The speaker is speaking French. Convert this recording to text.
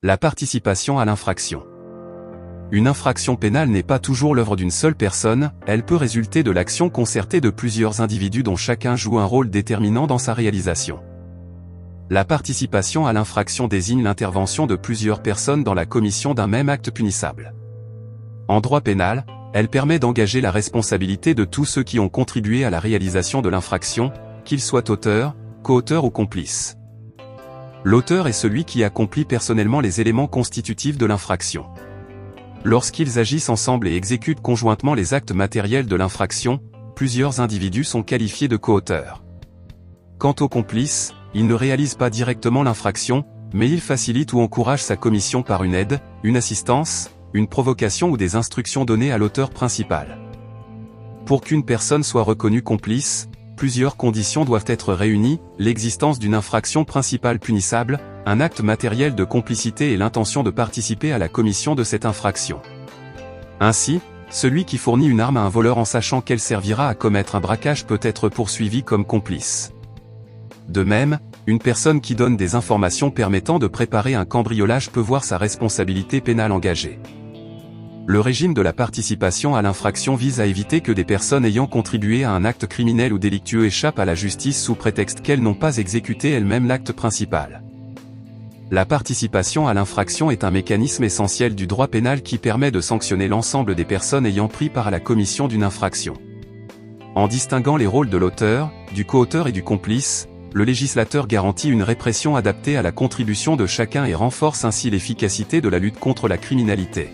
La participation à l'infraction. Une infraction pénale n'est pas toujours l'œuvre d'une seule personne, elle peut résulter de l'action concertée de plusieurs individus dont chacun joue un rôle déterminant dans sa réalisation. La participation à l'infraction désigne l'intervention de plusieurs personnes dans la commission d'un même acte punissable. En droit pénal, elle permet d'engager la responsabilité de tous ceux qui ont contribué à la réalisation de l'infraction, qu'ils soient auteurs, co-auteurs ou complices. L'auteur est celui qui accomplit personnellement les éléments constitutifs de l'infraction. Lorsqu'ils agissent ensemble et exécutent conjointement les actes matériels de l'infraction, plusieurs individus sont qualifiés de co-auteurs. Quant aux complices, ils ne réalisent pas directement l'infraction, mais ils facilitent ou encouragent sa commission par une aide, une assistance, une provocation ou des instructions données à l'auteur principal. Pour qu'une personne soit reconnue complice, plusieurs conditions doivent être réunies, l'existence d'une infraction principale punissable, un acte matériel de complicité et l'intention de participer à la commission de cette infraction. Ainsi, celui qui fournit une arme à un voleur en sachant qu'elle servira à commettre un braquage peut être poursuivi comme complice. De même, une personne qui donne des informations permettant de préparer un cambriolage peut voir sa responsabilité pénale engagée. Le régime de la participation à l'infraction vise à éviter que des personnes ayant contribué à un acte criminel ou délictueux échappent à la justice sous prétexte qu'elles n'ont pas exécuté elles-mêmes l'acte principal. La participation à l'infraction est un mécanisme essentiel du droit pénal qui permet de sanctionner l'ensemble des personnes ayant pris part à la commission d'une infraction. En distinguant les rôles de l'auteur, du co-auteur et du complice, le législateur garantit une répression adaptée à la contribution de chacun et renforce ainsi l'efficacité de la lutte contre la criminalité.